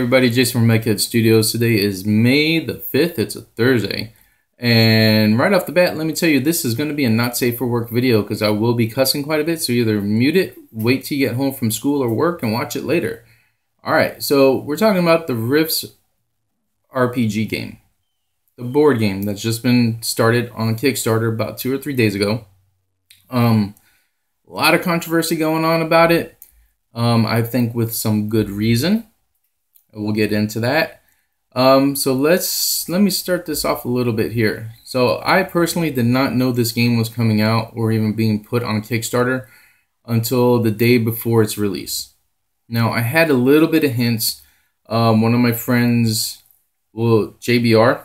everybody, Jason from Meghead Studios. Today is May the 5th, it's a Thursday. And right off the bat, let me tell you, this is going to be a not safe for work video because I will be cussing quite a bit. So either mute it, wait till you get home from school or work, and watch it later. Alright, so we're talking about the RIFTS RPG game. The board game that's just been started on Kickstarter about 2 or 3 days ago. A lot of controversy going on about it. I think with some good reason. We'll get into that. So let me start this off a little bit here. So I personally did not know this game was coming out or even being put on Kickstarter until the day before its release. Now I had a little bit of hints. One of my friends, well, JBR,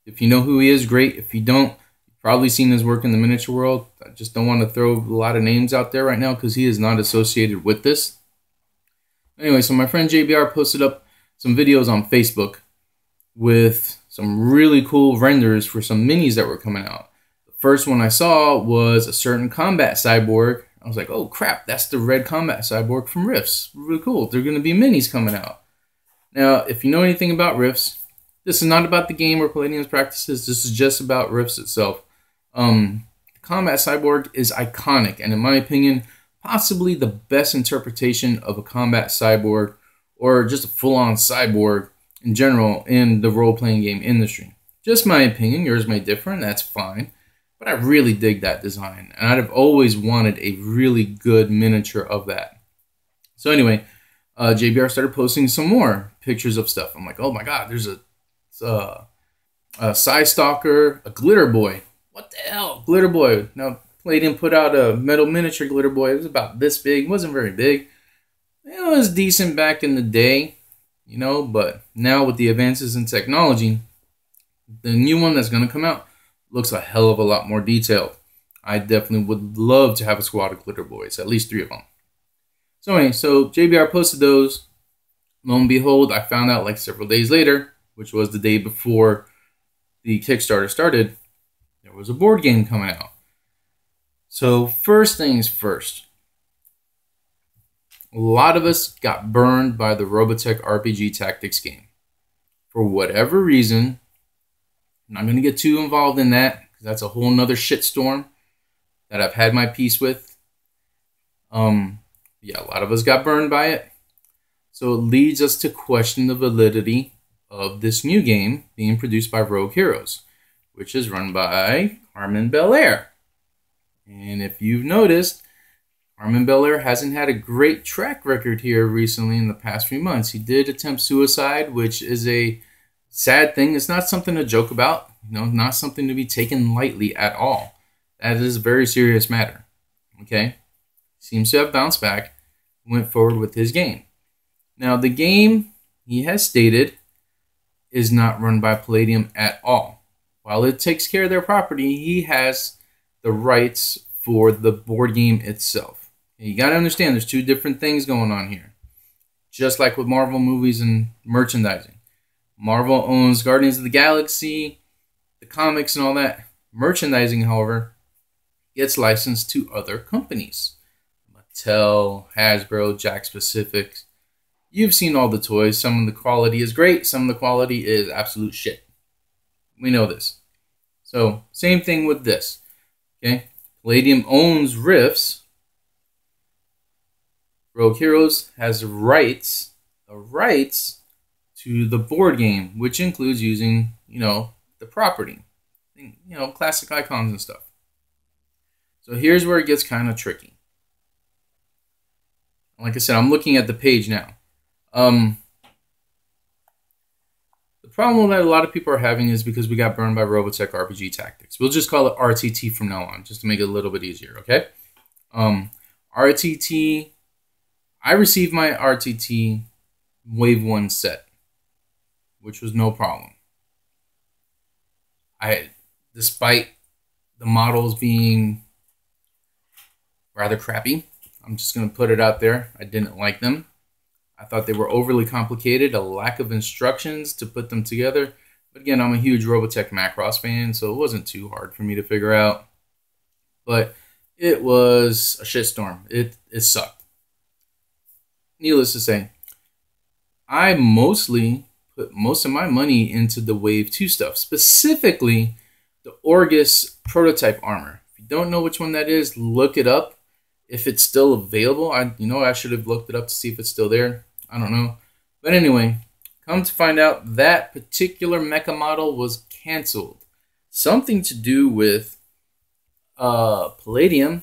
if you know who he is, great. If you don't, you've probably seen his work in the miniature world. I just don't want to throw a lot of names out there right now because he is not associated with this. Anyway, so my friend JBR posted up some videos on Facebook with some really cool renders for some minis that were coming out. The first one I saw was a certain combat cyborg. I was like, oh crap, that's the red combat cyborg from RIFTS. Really cool. They're going to be minis coming out. Now, if you know anything about RIFTS, this is not about the game or Palladium's practices. This is just about RIFTS itself. The combat cyborg is iconic, and in my opinion, possibly the best interpretation of a combat cyborg or just a full-on cyborg in general in the role-playing game industry. Just my opinion. Yours may differ, and that's fine. But I really dig that design, and I've always wanted a really good miniature of that. So anyway, JBR started posting some more pictures of stuff. I'm like, oh my god, there's a Psy Stalker, a Glitter Boy. What the hell? Glitter Boy. Now, Palladium put out a metal miniature Glitter Boy. It was about this big. It wasn't very big. It was decent back in the day, you know, but now with the advances in technology, the new one that's going to come out looks a hell of a lot more detailed. I definitely would love to have a squad of Glitter Boys, at least 3 of them. So anyway, so JBR posted those. Lo and behold, I found out like several days later, which was the day before the Kickstarter started, there was a board game coming out. So first things first, a lot of us got burned by the Robotech RPG Tactics game. For whatever reason, I'm not going to get too involved in that because that's a whole nother shitstorm that I've had my piece with. Yeah, a lot of us got burned by it. So it leads us to question the validity of this new game being produced by Rogue Heroes, which is run by Carmen Belair. And if you've noticed, Carmen Belair hasn't had a great track record here recently in the past few months. He did attempt suicide, which is a sad thing. It's not something to joke about, you know, not something to be taken lightly at all. That is a very serious matter. Okay? Seems to have bounced back, went forward with his game. Now, the game, he has stated, is not run by Palladium at all. While it takes care of their property, he has the rights for the board game itself. And you got to understand there's 2 different things going on here. Just like with Marvel movies and merchandising. Marvel owns Guardians of the Galaxy, the comics and all that. Merchandising, however, gets licensed to other companies. Mattel, Hasbro, Jakks Pacific. You've seen all the toys. Some of the quality is great. Some of the quality is absolute shit. We know this. So, same thing with this. Okay? Palladium owns RIFTS. Rogue Heroes has the rights to the board game, which includes using, you know, the property. You know, classic icons and stuff. So here's where it gets kind of tricky. Like I said, I'm looking at the page now. The problem that a lot of people are having is because we got burned by Robotech RPG Tactics. We'll just call it RTT from now on, just to make it a little bit easier, okay? RTT, I received my RTT Wave 1 set, which was no problem. Despite the models being rather crappy, I'm just going to put it out there, I didn't like them. I thought they were overly complicated, a lack of instructions to put them together. But again, I'm a huge Robotech Macross fan, so it wasn't too hard for me to figure out. But it was a shitstorm. It sucked. Needless to say, I mostly put most of my money into the Wave 2 stuff, specifically the Orgus prototype armor. If you don't know which one that is, look it up. If it's still available, I should have looked it up to see if it's still there. I don't know. But anyway, come to find out that particular mecha model was canceled. Something to do with Palladium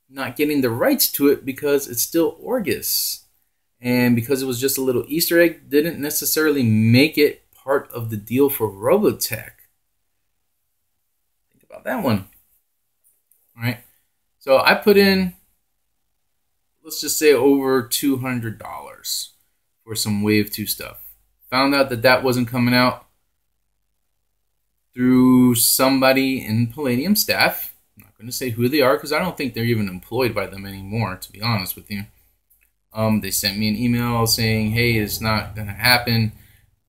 not getting the rights to it because it's still Orgus. And because it was just a little Easter egg, didn't necessarily make it part of the deal for Robotech. Think about that one. All right. So I put in, let's just say, over $200 for some Wave 2 stuff. Found out that that wasn't coming out through somebody in Palladium staff. I'm not going to say who they are because I don't think they're even employed by them anymore, to be honest with you. They sent me an email saying, hey, it's not going to happen.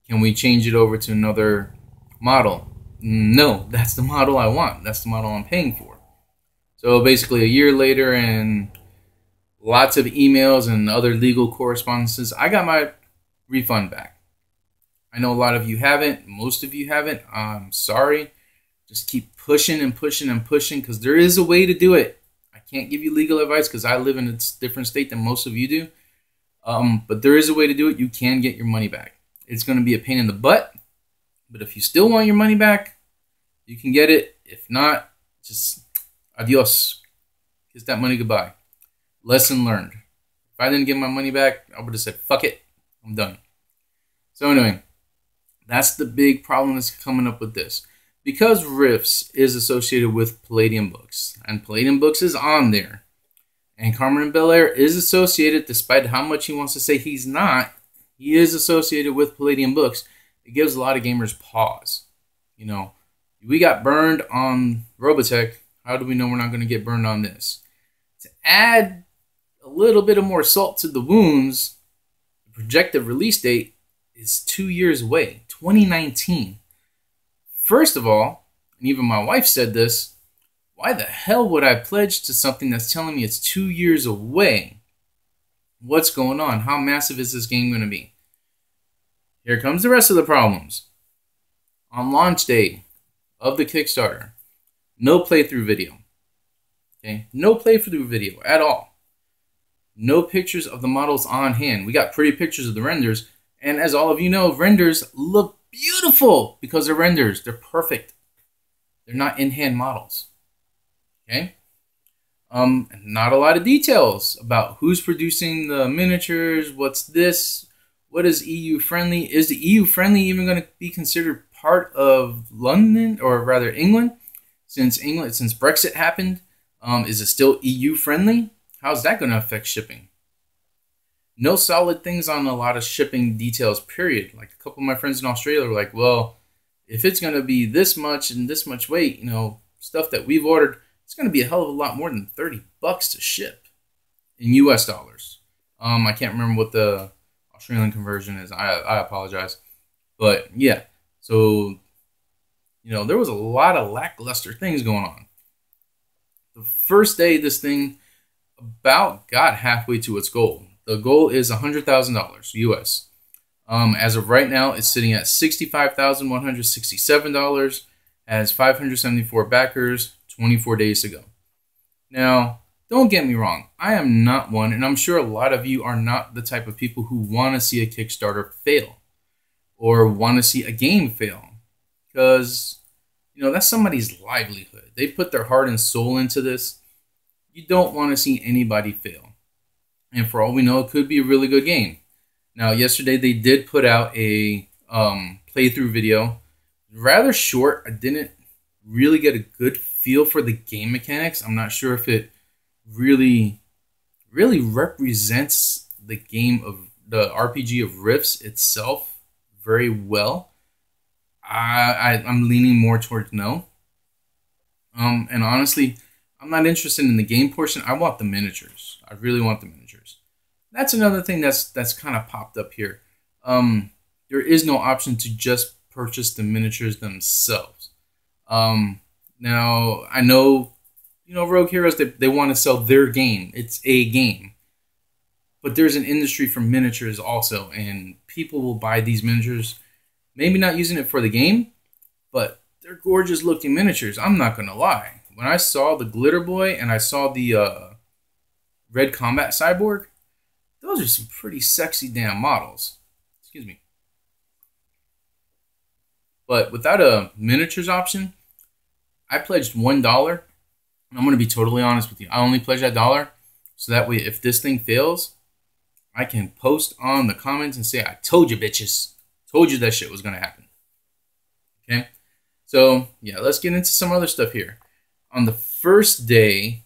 Can we change it over to another model? No, that's the model I want. That's the model I'm paying for. So basically a year later and lots of emails and other legal correspondences, I got my refund back. I know a lot of you haven't. Most of you haven't. I'm sorry. Just keep pushing and pushing and pushing because there is a way to do it. I can't give you legal advice because I live in a different state than most of you do. But there is a way to do it. You can get your money back. It's going to be a pain in the butt. But if you still want your money back, you can get it. If not, just adios. Kiss that money goodbye. Lesson learned. If I didn't get my money back, I would have said, fuck it. I'm done. So anyway, that's the big problem that's coming up with this. Because RIFTS is associated with Palladium Books, and Palladium Books is on there, and Carmen and Bel Air is associated, despite how much he wants to say he's not, he is associated with Palladium Books. It gives a lot of gamers pause. You know, we got burned on Robotech. How do we know we're not going to get burned on this? To add a little bit of more salt to the wounds, the projected release date is 2 years away, 2019. First of all, and even my wife said this, why the hell would I pledge to something that's telling me it's 2 years away? What's going on? How massive is this game going to be? Here comes the rest of the problems. On launch day of the Kickstarter, no playthrough video. Okay, no playthrough video at all. No pictures of the models on hand. We got pretty pictures of the renders, and as all of you know, renders look beautiful because they're renders. They're perfect. They're not in-hand models. Okay? Not a lot of details about who's producing the miniatures, what's this, what is EU friendly. Is the EU friendly even going to be considered part of London, or rather England? Since Brexit happened, is it still EU friendly? How's that going to affect shipping? No solid things on a lot of shipping details, period. Like a couple of my friends in Australia were like, well, if it's going to be this much and this much weight, you know, stuff that we've ordered, it's going to be a hell of a lot more than $30 to ship in US dollars. I can't remember what the Australian conversion is. I apologize. But yeah, so, you know, there was a lot of lackluster things going on. The first day, this thing about got halfway to its goal. The goal is $100,000 US. As of right now, it's sitting at $65,167. Has 574 backers, 24 days to go. Now, don't get me wrong. I am not one, and I'm sure a lot of you are not the type of people who want to see a Kickstarter fail or want to see a game fail. Because, you know, that's somebody's livelihood. They put their heart and soul into this. You don't want to see anybody fail. And for all we know, it could be a really good game. Now, yesterday they did put out a playthrough video. Rather short. I didn't really get a good feel for the game mechanics. I'm not sure if it really represents the game of the RPG of RIFTS itself very well. I'm leaning more towards no. And honestly, I'm not interested in the game portion. I want the miniatures. I really want the miniatures. That's another thing that's kind of popped up here. There is no option to just purchase the miniatures themselves. Now, I know, you know, Rogue Heroes, they want to sell their game. It's a game. But there's an industry for miniatures also, and people will buy these miniatures, maybe not using it for the game, but they're gorgeous looking miniatures. I'm not gonna lie. When I saw the Glitter Boy and I saw the Red Combat Cyborg, those are some pretty sexy damn models. Excuse me. But without a miniatures option, I pledged $1. And I'm gonna be totally honest with you. I only pledged that $1 so that way, if this thing fails, I can post on the comments and say, I told you, bitches. Told you that shit was going to happen. Okay? So, yeah, let's get into some other stuff here. On the first day,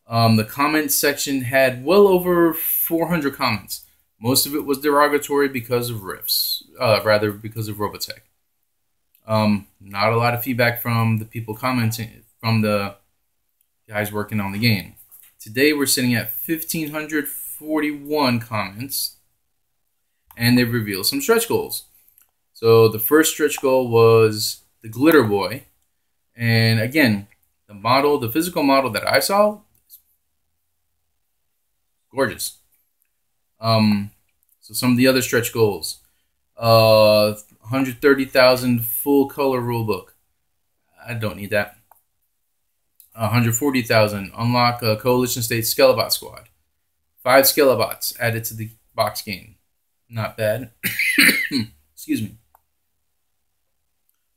the comment section had well over 400 comments. Most of it was derogatory because of RIFTS. Rather, because of Robotech. Not a lot of feedback from the people commenting, from the guys working on the game. Today, we're sitting at 1,541 comments, and they've revealed some stretch goals. So the first stretch goal was the Glitter Boy, and again, the physical model that I saw, gorgeous. So some of the other stretch goals, 130,000 full color rulebook. I don't need that. 140,000 unlock a Coalition State Skelebot squad. 5 Skelebots added to the box game. Not bad. Excuse me.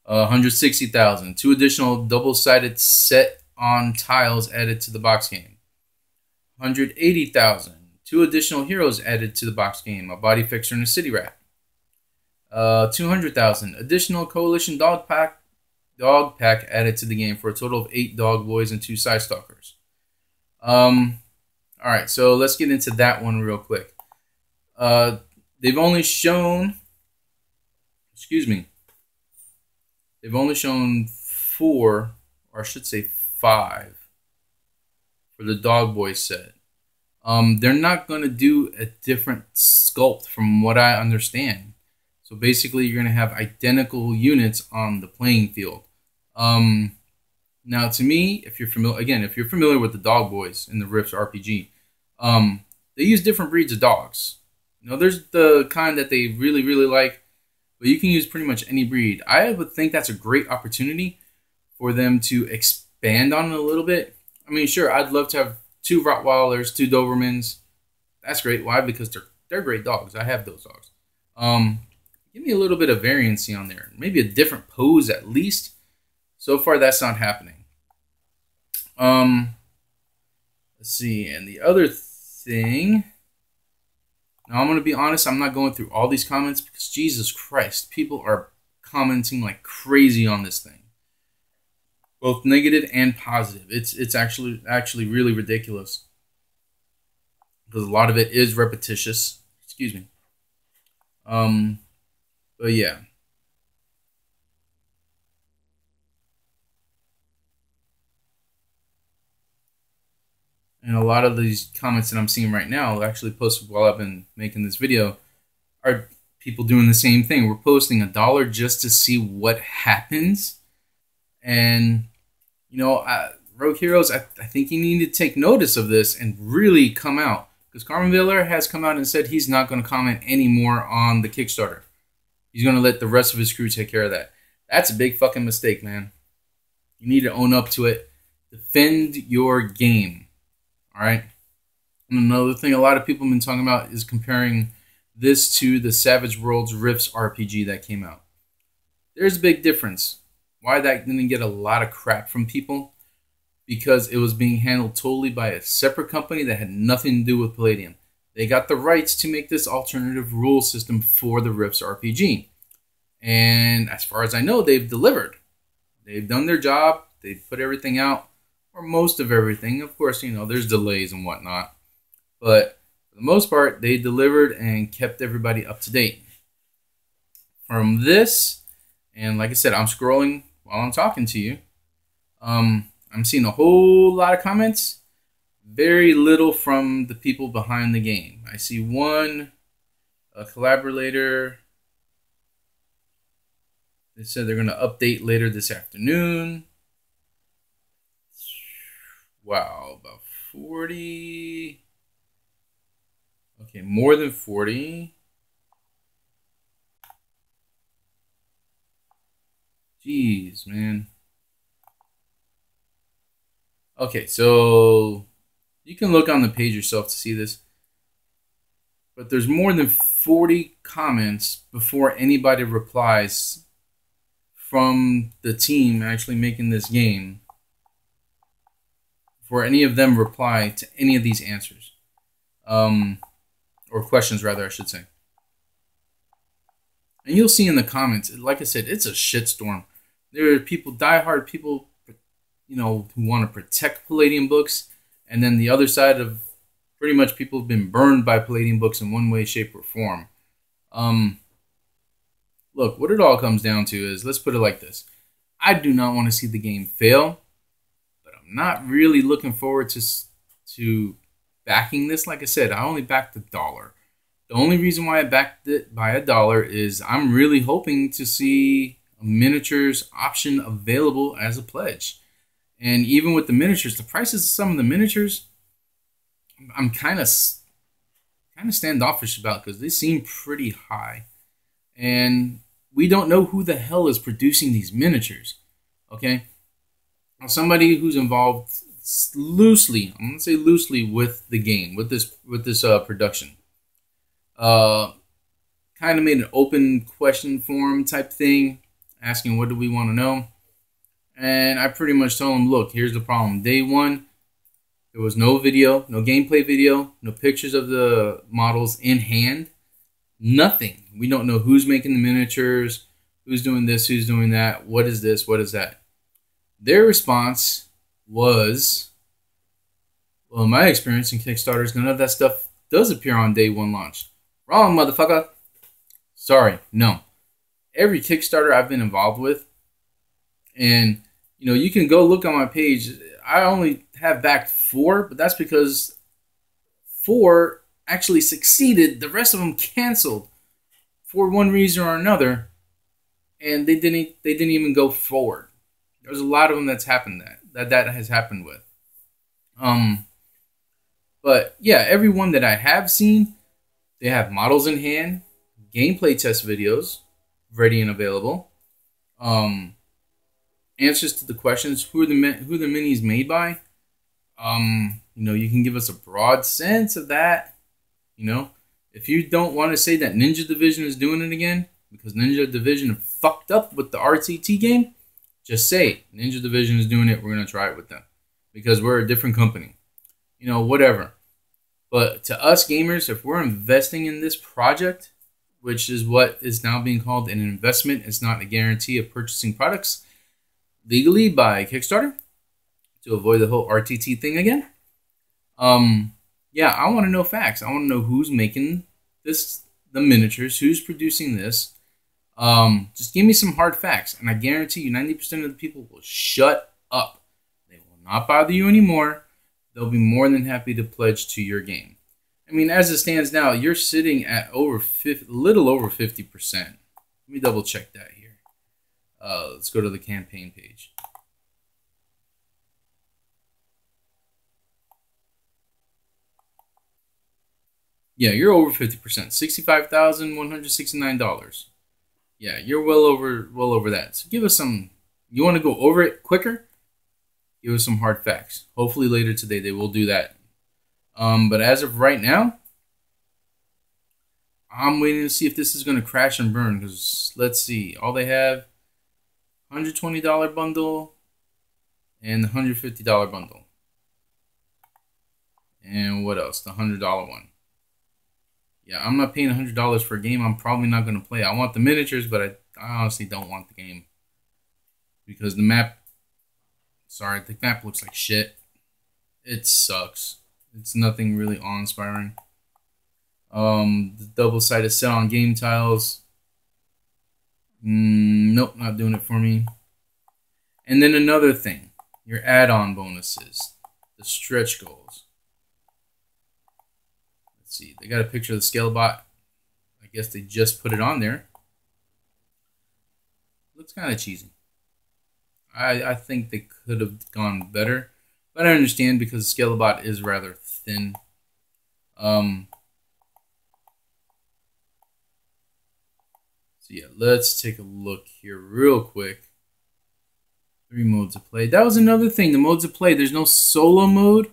160,000. 2 additional double-sided set on tiles added to the box game. 180,000. 2 additional heroes added to the box game. A body fixer and a city rat. 200,000. Additional Coalition dog pack added to the game for a total of 8 dog boys and 2 side stalkers. Alright, so let's get into that one real quick. They've only shown 4, or I should say 5, for the dog boy set. They're not going to do a different sculpt from what I understand. So basically, you're going to have identical units on the playing field. Now, to me, if you're familiar with the dog boys in the RIFTS RPG, they use different breeds of dogs. You know, there's the kind that they really, really like, but you can use pretty much any breed. I would think that's a great opportunity for them to expand on it a little bit. I mean, sure, I'd love to have 2 Rottweilers, 2 Dobermans. That's great. Why? Because they're great dogs. I have those dogs. Give me a little bit of variancy on there. Maybe a different pose at least. So far, that's not happening. Let's see. And the other thing... Now, I'm going to be honest. I'm not going through all these comments because, Jesus Christ, people are commenting like crazy on this thing. Both negative and positive. It's actually really ridiculous. Because a lot of it is repetitious. Excuse me. But yeah. And a lot of these comments that I'm seeing right now, actually posted while I've been making this video, are people doing the same thing. We're posting $1 just to see what happens. And, you know, Rogue Heroes, I think you need to take notice of this and really come out. Because Carmen Villar has come out and said he's not going to comment anymore on the Kickstarter. He's going to let the rest of his crew take care of that. That's a big fucking mistake, man. You need to own up to it. Defend your game. Alright? And another thing a lot of people have been talking about is comparing this to the Savage Worlds RIFTS RPG that came out. There's a big difference. Why that didn't get a lot of crap from people? Because it was being handled totally by a separate company that had nothing to do with Palladium. They got the rights to make this alternative rule system for the RIFTS RPG. And as far as I know, they've delivered. They've done their job. They've put everything out, or most of everything. Of course, you know, there's delays and whatnot. But for the most part, they delivered and kept everybody up to date. From this, and like I said, I'm scrolling while I'm talking to you. I'm seeing a whole lot of comments. Very little from the people behind the game. I see a collaborator. They said they're going to update later this afternoon. Wow, about 40. Okay, more than 40. Jeez, man. Okay, so you can look on the page yourself to see this. But there's more than 40 comments before anybody replies from the team actually making this game. Before any of them reply to any of these answers. Or questions, rather, I should say. And you'll see in the comments, like I said, it's a shitstorm. There are people, diehard people, you know, who want to protect Palladium books, and then the other side of pretty much people have been burned by Palladium books in one way, shape, or form. Look, what it all comes down to is, let's put it like this. I do not want to see the game fail, but I'm not really looking forward to backing this. Like I said, I only backed $1. The only reason why I backed it by $1 is I'm really hoping to see a miniatures option available as a pledge. And even with the miniatures, the prices of some of the miniatures, I'm kind of standoffish about because they seem pretty high. And we don't know who the hell is producing these miniatures. Okay? Somebody who's involved loosely, I'm going to say loosely, with the game, with this production. Kind of made an open question form type thing, asking what do we want to know. And I pretty much told him, look, here's the problem. Day one, there was no video, no gameplay video, no pictures of the models in hand. Nothing. We don't know who's making the miniatures, who's doing this, who's doing that, what is this, what is that. Their response was, well, in my experience in Kickstarters, none of that stuff does appear on day one launch. Wrong, motherfucker. Sorry, no. Every Kickstarter I've been involved with, and you know, you can go look on my page. I only have backed 4, but that's because 4 actually succeeded. The rest of them canceled for one reason or another, and they didn't even go forward. There's a lot of them that's happened that has happened with. But yeah, every one that I have seen, they have models in hand, gameplay test videos ready and available, answers to the questions, who the minis made by. You know, you can give us a broad sense of that. You know, if you don't want to say that Ninja Division is doing it again, because Ninja Division fucked up with the RTT game, just say Ninja Division is doing it. We're going to try it with them because we're a different company. You know, whatever. But to us gamers, if we're investing in this project, which is what is now being called an investment, it's not a guarantee of purchasing products legally by Kickstarter, to avoid the whole RTT thing again. Yeah, I want to know facts. I want to know who's making this, the miniatures, who's producing this. Just give me some hard facts, and I guarantee you 90% of the people will shut up. They will not bother you anymore. They'll be more than happy to pledge to your game. I mean, as it stands now, you're sitting at little over 50%. Let me double check that here. Let's go to the campaign page. Yeah, you're over 50%. $65,169. Yeah, you're well over that. So give us some. You want to go over it quicker? Give us some hard facts. Hopefully later today they will do that. But as of right now, I'm waiting to see if this is going to crash and burn. Because let's see, all they have, $120 bundle and the $150 bundle. And what else? The $100 one. Yeah, I'm not paying $100 for a game I'm probably not going to play. I want the miniatures, but I honestly don't want the game. Because the map, sorry, the map looks like shit. It sucks. It's nothing really awe-inspiring. The double-sided set on game tiles. Nope, not doing it for me. And then another thing, your add-on bonuses, the stretch goals. Let's see, they got a picture of the Scalebot. I guess they just put it on there. Looks kind of cheesy. I think they could have gone better, but I understand because Scalebot is rather thin. So yeah, let's take a look here real quick. 3 modes of play. That was another thing. The modes of play. There's no solo mode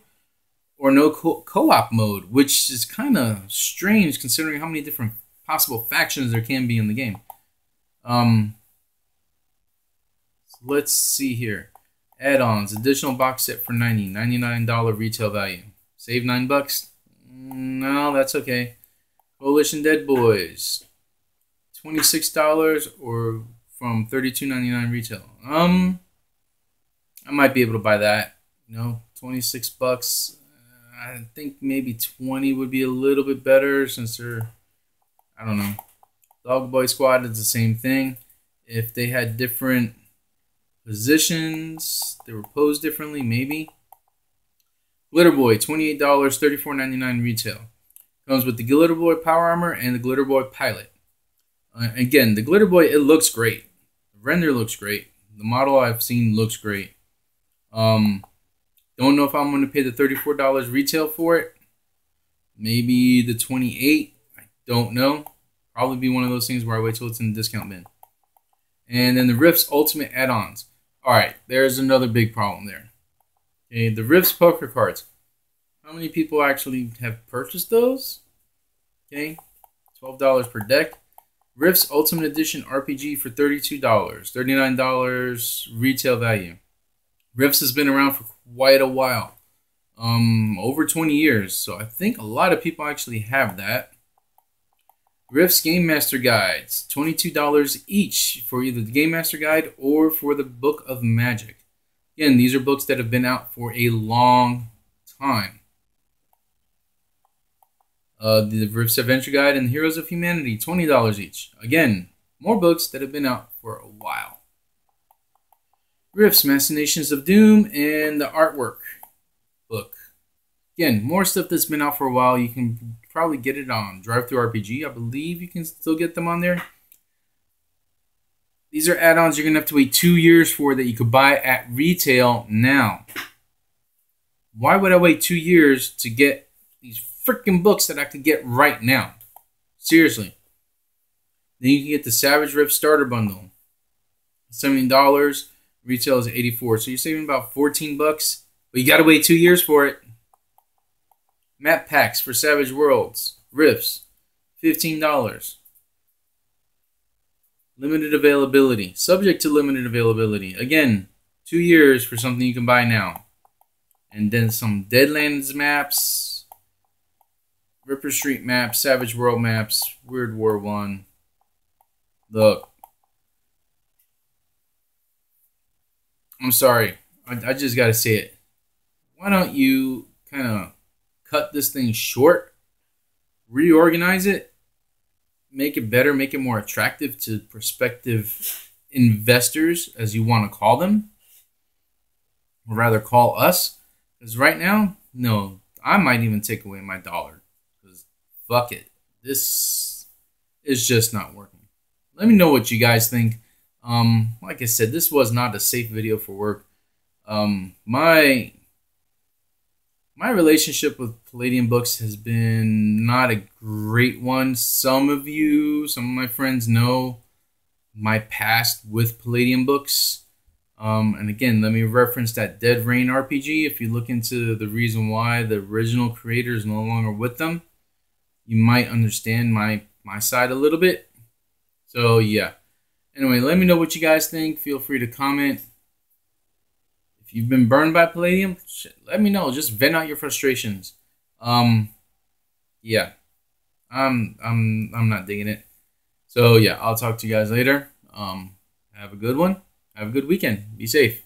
or no co-op mode, which is kind of strange considering how many different possible factions there can be in the game. So let's see here. Add-ons. Additional box set for $99 retail value. Save $9. No, that's okay. Coalition Dead Boys. $26 or from $32.99 retail. I might be able to buy that. You know, $26. I think maybe 20 would be a little bit better since they're, I don't know. Dog Boy Squad is the same thing. If they had different positions, they were posed differently, maybe. Glitter Boy, $28, $34.99 retail. Comes with the Glitter Boy Power Armor and the Glitter Boy Pilot. Again, the Glitter Boy, it looks great. The render looks great. The model I've seen looks great. Don't know if I'm going to pay the $34 retail for it. Maybe the $28. I don't know. Probably be one of those things where I wait till it's in the discount bin. And then the RIFTS Ultimate Add-ons. Alright, there's another big problem there. Okay, the RIFTS poker cards. How many people actually have purchased those? Okay, $12 per deck. RIFTS Ultimate Edition RPG for $32. $39 retail value. RIFTS has been around for quite a while. Over 20 years. So I think a lot of people actually have that. RIFTS Game Master Guides. $22 each for either the Game Master Guide or for the Book of Magic. Again, these are books that have been out for a long time. The RIFTS Adventure Guide and Heroes of Humanity, $20 each. Again, more books that have been out for a while. RIFTS Machinations of Doom and the Artwork book. Again, more stuff that's been out for a while. You can probably get it on Drive-Thru RPG. I believe you can still get them on there. These are add-ons you're going to have to wait 2 years for that you could buy at retail now. Why would I wait 2 years to get these freaking books that I could get right now? Seriously. Then you can get the Savage Rift Starter Bundle. $17. Retail is $84. So you're saving about $14. But you got to wait 2 years for it. Map packs for Savage Worlds. Rifts. $15. Limited availability. Subject to limited availability. Again, 2 years for something you can buy now. And then some Deadlands maps. Ripper Street maps. Savage World maps. Weird War 1. Look. I'm sorry. I just got to say it. Why don't you kind of cut this thing short? Reorganize it. Make it better. Make it more attractive to prospective investors, as you want to call them. Or rather call us. Because right now, no. I might even take away my dollar. Because fuck it. This is just not working. Let me know what you guys think. Like I said, this was not a safe video for work. My relationship with Palladium Books has been not a great one. Some of my friends know my past with Palladium Books. And again, let me reference that Dead Rain RPG. If you look into the reason why the original creator is no longer with them, you might understand my side a little bit. So yeah. Anyway, let me know what you guys think. Feel free to comment. If you've been burned by Palladium, let me know. Just vent out your frustrations. Yeah. I'm not digging it. So yeah, I'll talk to you guys later. Have a good one. Have a good weekend. Be safe.